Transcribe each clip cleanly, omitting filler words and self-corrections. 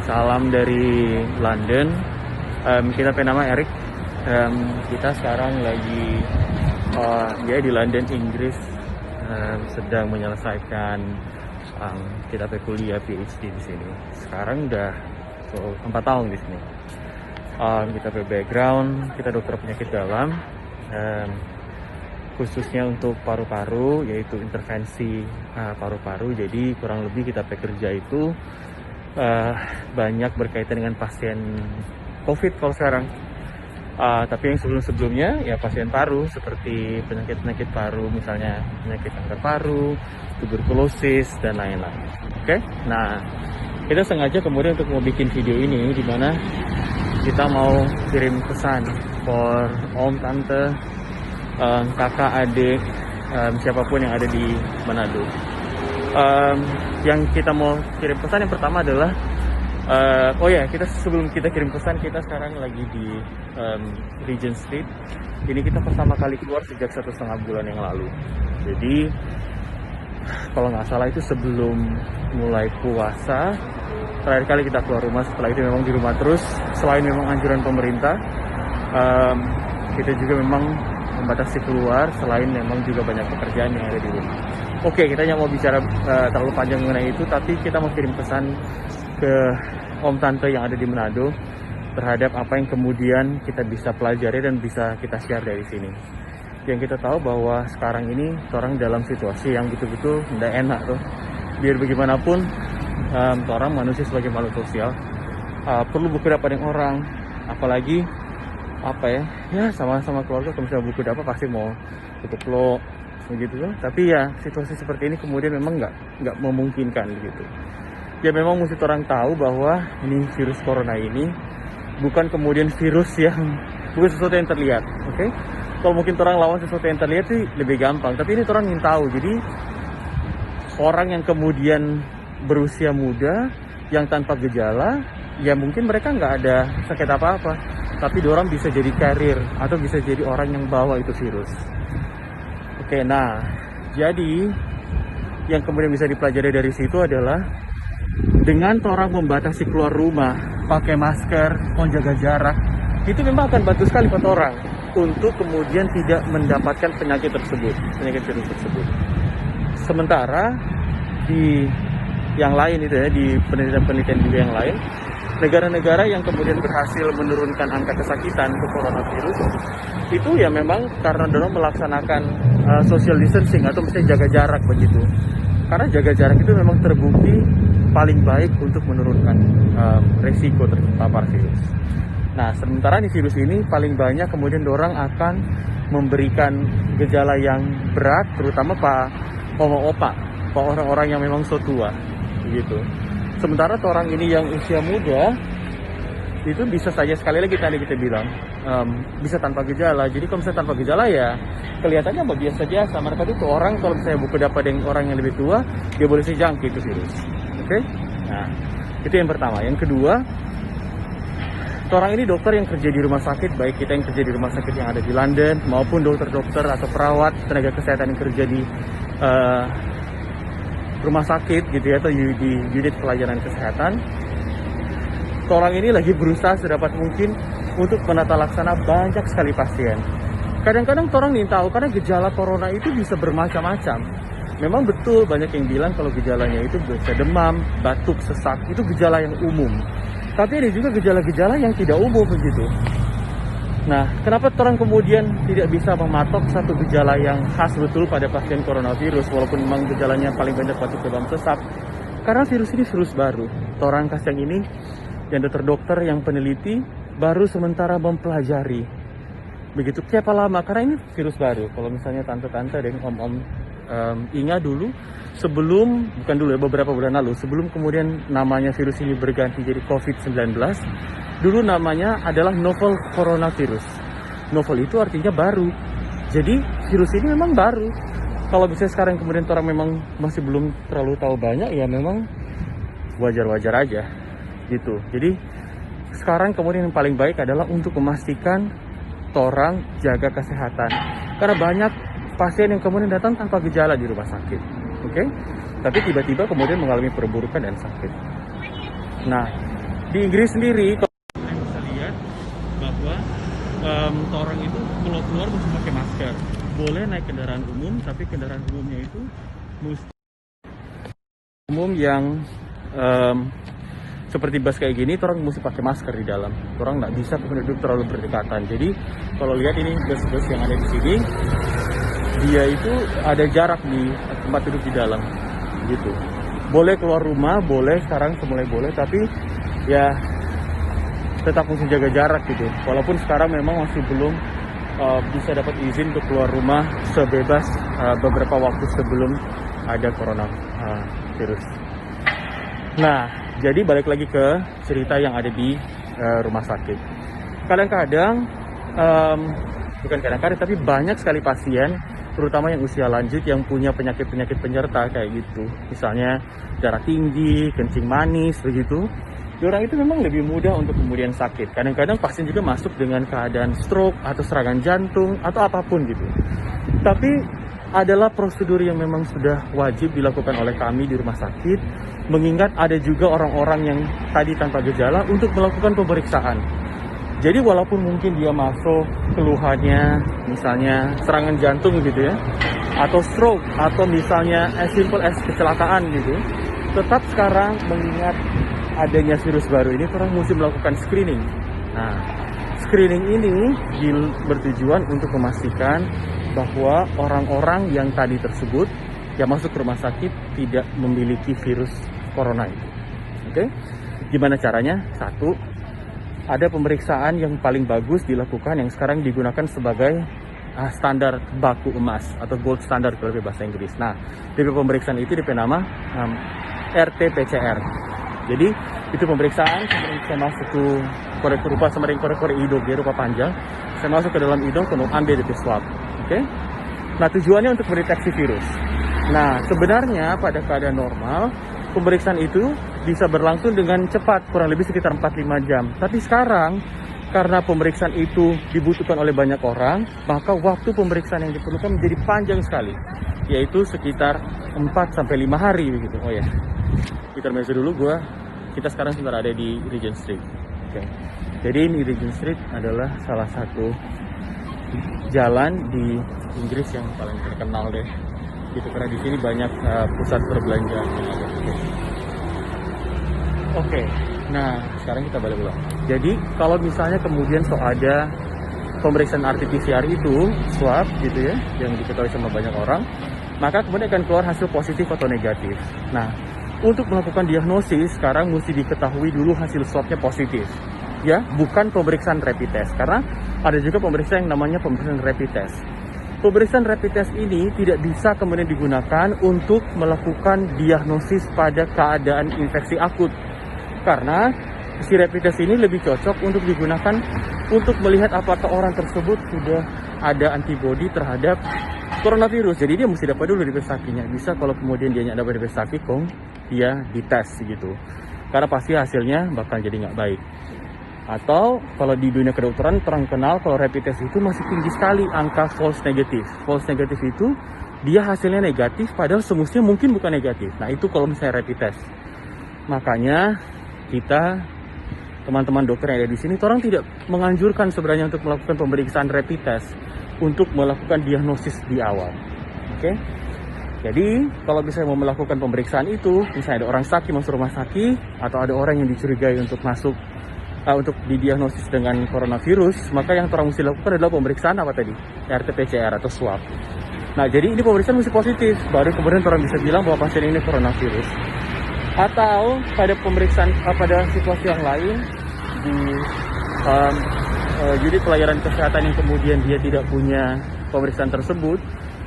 Salam dari London. Kita nama Erik. Kita sekarang lagi di London, Inggris, sedang menyelesaikan kita kuliah PhD di sini. Sekarang udah 4 tahun di sini. Kita background, kita dokter penyakit dalam. Khususnya untuk paru-paru, yaitu intervensi paru-paru. Jadi kurang lebih kita bekerja itu banyak berkaitan dengan pasien COVID kalau sekarang. Tapi yang sebelum-sebelumnya ya pasien paru, seperti penyakit-penyakit paru, misalnya penyakit kanker paru, tuberkulosis, dan lain-lain. Oke? Nah, kita sengaja kemudian untuk mau bikin video ini, di mana kita mau kirim pesan for om, tante, kakak, adik, siapapun yang ada di Manado. Yang kita mau kirim pesan yang pertama adalah kita sebelum kita kirim pesan, kita sekarang lagi di Regent Street. Ini kita pertama kali keluar sejak 1,5 bulan yang lalu. Jadi kalau nggak salah itu sebelum mulai puasa terakhir kali kita keluar rumah. Setelah itu memang di rumah terus. Selain memang anjuran pemerintah, kita juga memang membatasi keluar, selain memang juga banyak pekerjaan yang ada di rumah. Oke, kita hanya mau bicara terlalu panjang mengenai itu, tapi kita mau kirim pesan ke om tante yang ada di Manado terhadap apa yang kemudian kita bisa pelajari dan bisa kita share dari sini. Yang kita tahu bahwa sekarang ini orang dalam situasi yang betul-betul tidak enak tuh. Biar bagaimanapun, orang manusia sebagai makhluk sosial perlu berhadapan dengan orang, apalagi sama-sama keluarga. Kalau misalnya buku dapat pasti mau tutup lo begitu loh. Tapi ya situasi seperti ini kemudian memang nggak memungkinkan begitu. Ya memang mesti orang tahu bahwa ini virus corona ini bukan kemudian virus yang bukan sesuatu yang terlihat. Oke? Kalau mungkin orang lawan sesuatu yang terlihat sih lebih gampang, tapi ini orang ingin tahu. Jadi orang yang kemudian berusia muda yang tanpa gejala, ya mungkin mereka nggak ada sakit apa-apa, tapi orang bisa jadi carrier atau bisa jadi orang yang bawa itu virus. Oke, nah jadi yang kemudian bisa dipelajari dari situ adalah dengan orang membatasi keluar rumah, pakai masker, menjaga jarak, itu memang akan bantu sekali buat orang untuk kemudian tidak mendapatkan penyakit virus tersebut. Sementara di yang lain itu ya, di penelitian juga yang lain, negara-negara yang kemudian berhasil menurunkan angka kesakitan untuk coronavirus itu ya memang karena dorong melaksanakan social distancing atau misalnya jaga jarak begitu. Karena jaga jarak itu memang terbukti paling baik untuk menurunkan resiko terpapar virus. Nah, sementara di virus ini paling banyak kemudian dorang akan memberikan gejala yang berat, terutama opa, orang-orang yang memang so tua begitu. Sementara orang ini yang usia muda itu bisa saja, sekali lagi tadi kita bilang, bisa tanpa gejala. Jadi kalau misalnya tanpa gejala ya kelihatannya biasa-biasa. Mereka itu orang kalau misalnya buku dapat dengan orang yang lebih tua, dia boleh jangkit itu virus. Oke? Nah, itu yang pertama. Yang kedua, orang ini dokter yang kerja di rumah sakit, baik kita yang kerja di rumah sakit yang ada di London maupun dokter-dokter atau perawat tenaga kesehatan yang kerja di rumah sakit gitu ya, atau di unit pelayanan kesehatan. Orang ini lagi berusaha sedapat mungkin untuk menata laksana banyak sekali pasien. Kadang-kadang orang ingin tahu karena gejala corona itu bisa bermacam-macam. Memang betul banyak yang bilang kalau gejalanya itu bisa demam, batuk, sesak, itu gejala yang umum. Tapi ada juga gejala-gejala yang tidak umum begitu. Nah, kenapa orang kemudian tidak bisa mematok satu gejala yang khas betul pada pasien coronavirus, walaupun memang gejalanya paling banyak batuk, demam, sesak? Karena virus ini virus baru. Orang yang ini, yang dokter-dokter yang peneliti baru sementara mempelajari. Begitu siapa lama? Karena ini virus baru. Kalau misalnya tante-tante dan om-om ingat dulu, beberapa bulan lalu, sebelum kemudian namanya virus ini berganti jadi COVID-19, dulu namanya adalah novel coronavirus. Novel itu artinya baru. Jadi virus ini memang baru. Kalau misalnya sekarang kemudian orang memang masih belum terlalu tahu banyak, ya memang wajar-wajar aja gitu. Jadi sekarang kemudian yang paling baik adalah untuk memastikan orang jaga kesehatan. Karena banyak pasien yang kemudian datang tanpa gejala di rumah sakit. Oke? Tapi tiba-tiba kemudian mengalami perburukan dan sakit. Nah, di Inggris sendiri kalian bisa lihat bahwa orang itu kalau keluar mesti pakai masker. Boleh naik kendaraan umum, tapi kendaraan umumnya itu mesti umum yang seperti bus kayak gini, orang mesti pakai masker di dalam. Orang nggak bisa duduk terlalu berdekatan. Jadi kalau lihat ini bus-bus yang ada di sini, dia itu ada jarak di tempat duduk di dalam, gitu. Boleh keluar rumah, boleh sekarang semulai boleh, tapi ya tetap mesti jaga jarak gitu. Walaupun sekarang memang masih belum bisa dapat izin untuk keluar rumah sebebas beberapa waktu sebelum ada coronavirus. Nah, jadi balik lagi ke cerita yang ada di rumah sakit. Kadang-kadang, bukan kadang-kadang, tapi banyak sekali pasien, terutama yang usia lanjut yang punya penyakit-penyakit penyerta kayak gitu. Misalnya darah tinggi, kencing manis, begitu. Orang itu memang lebih mudah untuk kemudian sakit. Kadang-kadang pasien juga masuk dengan keadaan stroke atau serangan jantung atau apapun gitu. Tapi adalah prosedur yang memang sudah wajib dilakukan oleh kami di rumah sakit, mengingat ada juga orang-orang yang tadi tanpa gejala untuk melakukan pemeriksaan. Jadi walaupun mungkin dia masuk keluhannya misalnya serangan jantung gitu ya, atau stroke, atau misalnya as simple as kecelakaan gitu, tetap sekarang mengingat adanya virus baru ini, orang mesti melakukan screening. Nah, screening ini bertujuan untuk memastikan bahwa orang-orang yang tadi tersebut yang masuk ke rumah sakit tidak memiliki virus corona itu. Oke? Gimana caranya? Satu, ada pemeriksaan yang paling bagus dilakukan yang sekarang digunakan sebagai standar baku emas atau gold standard kalau bahasa Inggris. Nah, tipe pemeriksaan itu nama RT-PCR. Jadi itu pemeriksaan saya masuk ke korek rupa semaring korek hidung dia rupa panjang. Saya masuk ke dalam hidung kemudian ambil DP swab. Oke? Nah, tujuannya untuk mendeteksi virus. Nah, sebenarnya pada keadaan normal pemeriksaan itu bisa berlangsung dengan cepat, kurang lebih sekitar 4-5 jam. Tapi sekarang karena pemeriksaan itu dibutuhkan oleh banyak orang, maka waktu pemeriksaan yang diperlukan menjadi panjang sekali, yaitu sekitar 4-5 hari begitu. Oh ya. Intermezzo dulu kita sekarang sudah ada di Regent Street. Oke. Jadi ini Regent Street adalah salah satu jalan di Inggris yang paling terkenal deh. Gitu karena di sini banyak pusat perbelanjaan. Oke. Nah, sekarang kita balik ulang. Jadi kalau misalnya kemudian ada pemeriksaan RT-PCR itu swab gitu ya, yang diketahui sama banyak orang, maka kemudian akan keluar hasil positif atau negatif. Nah, untuk melakukan diagnosis, sekarang mesti diketahui dulu hasil swabnya positif. Ya, bukan pemeriksaan rapid test. Karena ada juga pemeriksaan yang namanya pemeriksaan rapid test. Pemeriksaan rapid test ini tidak bisa kemudian digunakan untuk melakukan diagnosis pada keadaan infeksi akut. Karena si rapid test ini lebih cocok untuk digunakan untuk melihat apakah orang tersebut sudah ada antibodi terhadap coronavirus. Jadi dia mesti dapat dulu DP sakinya. Bisa kalau kemudian dia dapat DP saki, dia dites gitu. Karena pasti hasilnya bakal jadi nggak baik. Atau kalau di dunia kedokteran terkenal kalau rapid test itu masih tinggi sekali angka false negative. False negative itu dia hasilnya negatif padahal semestinya mungkin bukan negatif. Nah, itu kalau misalnya rapid test. Makanya kita teman-teman dokter yang ada di sini, orang tidak menganjurkan sebenarnya untuk melakukan pemeriksaan rapid test untuk melakukan diagnosis di awal. Oke? Jadi, kalau misalnya mau melakukan pemeriksaan itu, misalnya ada orang sakit masuk rumah sakit, atau ada orang yang dicurigai untuk masuk, untuk didiagnosis dengan coronavirus, maka yang orang mesti lakukan adalah pemeriksaan apa tadi? RT-PCR atau swab. Nah, jadi ini pemeriksaan mesti positif, baru kemudian orang bisa bilang bahwa pasien ini coronavirus. Atau pada pemeriksaan, pada situasi yang lain, di unit pelayanan kesehatan yang kemudian dia tidak punya pemeriksaan tersebut,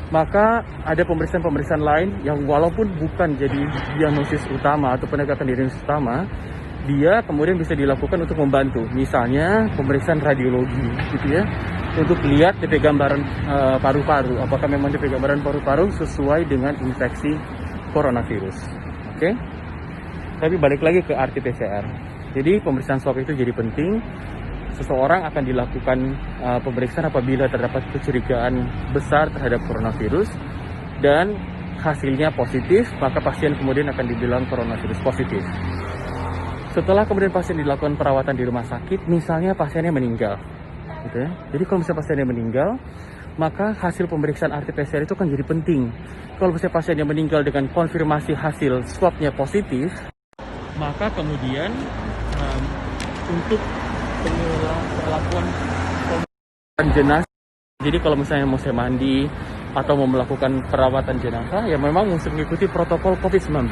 maka ada pemeriksaan-pemeriksaan lain yang walaupun bukan jadi diagnosis utama atau penegakan diagnosis utama, dia kemudian bisa dilakukan untuk membantu. Misalnya pemeriksaan radiologi gitu ya, untuk lihat DP gambaran paru-paru, apakah memang DP gambaran paru-paru sesuai dengan infeksi coronavirus. Oke? Tapi balik lagi ke RT-PCR. Jadi pemeriksaan swab itu jadi penting. Seseorang akan dilakukan pemeriksaan apabila terdapat kecurigaan besar terhadap coronavirus dan hasilnya positif, maka pasien kemudian akan dibilang coronavirus positif. Setelah kemudian pasien dilakukan perawatan di rumah sakit, misalnya pasiennya meninggal, gitu ya. Jadi kalau misalnya pasiennya meninggal, maka hasil pemeriksaan RT-PCR itu kan jadi penting. Kalau misalnya pasiennya meninggal dengan konfirmasi hasil swabnya positif, maka kemudian untuk perlakuan pemeriksaan jenazah, jadi kalau misalnya mau saya mandi atau mau melakukan perawatan jenazah, ya memang mesti mengikuti protokol COVID-19.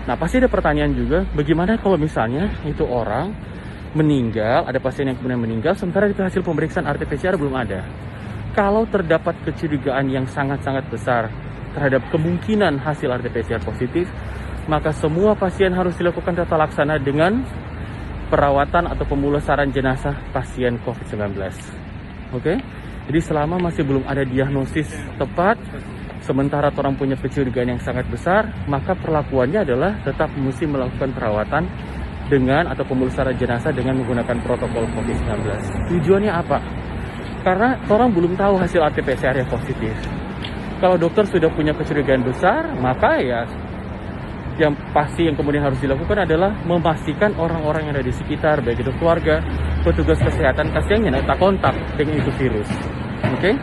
Nah, pasti ada pertanyaan juga, bagaimana kalau misalnya itu orang meninggal, ada pasien yang kemudian meninggal, sementara itu hasil pemeriksaan RT-PCR belum ada. Kalau terdapat kecurigaan yang sangat-sangat besar terhadap kemungkinan hasil RT-PCR positif, maka semua pasien harus dilakukan tata laksana dengan perawatan atau pemulasaran jenazah pasien COVID-19. Oke? Jadi selama masih belum ada diagnosis tepat, sementara orang punya kecurigaan yang sangat besar, maka perlakuannya adalah tetap mesti melakukan perawatan dengan atau pemulasaran jenazah dengan menggunakan protokol COVID-19. Tujuannya apa? Karena orang belum tahu hasil RT-PCR yang positif. Kalau dokter sudah punya kecurigaan besar, maka ya yang pasti yang kemudian harus dilakukan adalah memastikan orang-orang yang ada di sekitar, baik itu keluarga, petugas kesehatan, kasihannya tak kontak dengan itu virus. Oke?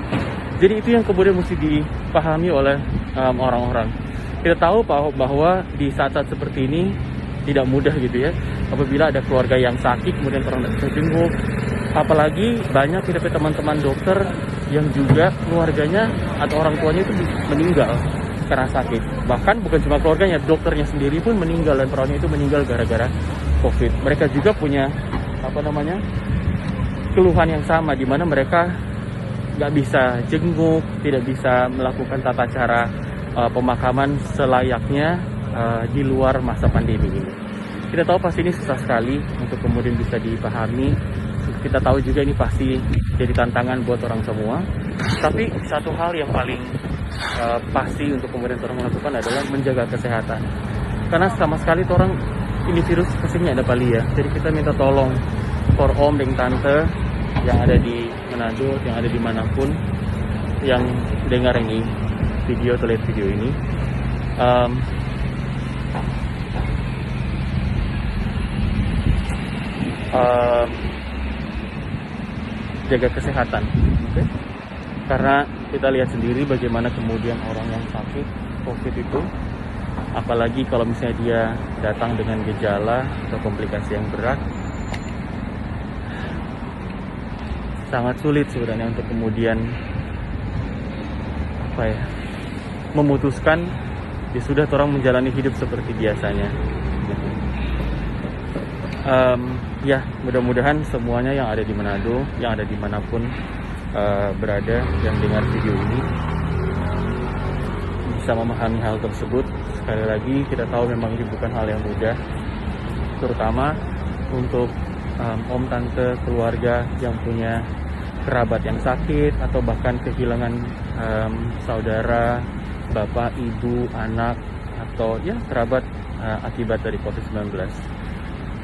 Jadi itu yang kemudian mesti dipahami oleh orang-orang. Kita tahu bahwa di saat-saat seperti ini tidak mudah gitu ya. Apabila ada keluarga yang sakit, kemudian orang tidak bisa jenguk. Apalagi banyak kita teman-teman dokter yang juga keluarganya atau orang tuanya itu meninggal karena sakit. Bahkan bukan cuma keluarganya, dokternya sendiri pun meninggal dan perawatnya itu meninggal gara-gara COVID. Mereka juga punya keluhan yang sama, di mana mereka nggak bisa jenguk, tidak bisa melakukan tata cara pemakaman selayaknya di luar masa pandemi ini. Kita tahu pasti ini susah sekali untuk kemudian bisa dipahami. Kita tahu juga ini pasti jadi tantangan buat orang semua. Tapi satu hal yang paling pasti untuk kemudian orang melakukan adalah menjaga kesehatan. Karena sama sekali orang ini virus kesini ada Bali ya. Jadi kita minta tolong for om dan tante yang ada di Manado, yang ada dimanapun, yang dengar ini video atau lihat video ini, jaga kesehatan, okay? Karena kita lihat sendiri bagaimana kemudian orang yang sakit COVID itu, apalagi kalau misalnya dia datang dengan gejala atau komplikasi yang berat, sangat sulit sebenarnya untuk kemudian memutuskan ya sudah orang menjalani hidup seperti biasanya. Ya mudah-mudahan semuanya yang ada di Manado, yang ada dimanapun berada yang dengar video ini bisa memahami hal tersebut. Sekali lagi kita tahu memang ini bukan hal yang mudah, terutama untuk om, tante, keluarga yang punya kerabat yang sakit atau bahkan kehilangan saudara, bapak, ibu, anak, atau ya kerabat akibat dari COVID-19.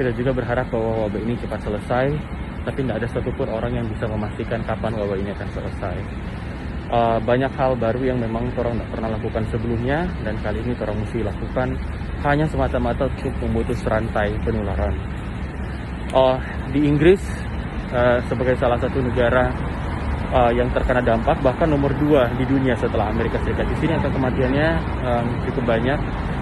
Kita juga berharap bahwa wabah ini cepat selesai, tapi tidak ada satupun orang yang bisa memastikan kapan wabah ini akan selesai. Banyak hal baru yang memang orang tidak pernah lakukan sebelumnya, dan kali ini orang mesti lakukan hanya semata-mata untuk memutus rantai penularan. Di Inggris sebagai salah satu negara yang terkena dampak, bahkan nomor 2 di dunia setelah Amerika Serikat. Di sini angka kematiannya cukup banyak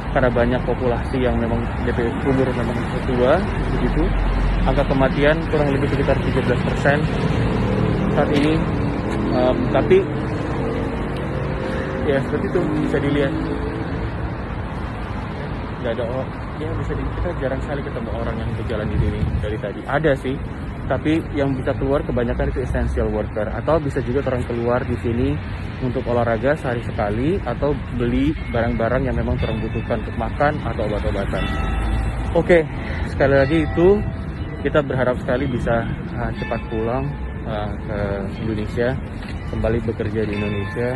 karena banyak populasi yang memang DP umur memang tua begitu. Angka kematian kurang lebih sekitar 13% saat ini. Tapi ya seperti itu bisa dilihat. Nggak ada orang, ya kita jarang sekali ketemu orang yang berjalan di sini dari tadi. Ada sih, tapi yang bisa keluar kebanyakan itu essential worker, atau bisa juga orang keluar di sini untuk olahraga sehari sekali, atau beli barang-barang yang memang orang butuhkan untuk makan atau obat-obatan. Oke, sekali lagi itu kita berharap sekali bisa cepat pulang ke Indonesia, kembali bekerja di Indonesia,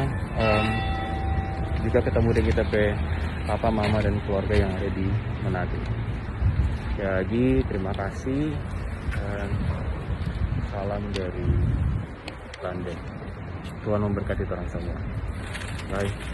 juga ketemu dengan kita papa, mama, dan keluarga yang ada di Manado. Sekali lagi terima kasih. Salam dari London. Tuhan memberkati orang semua. Bye.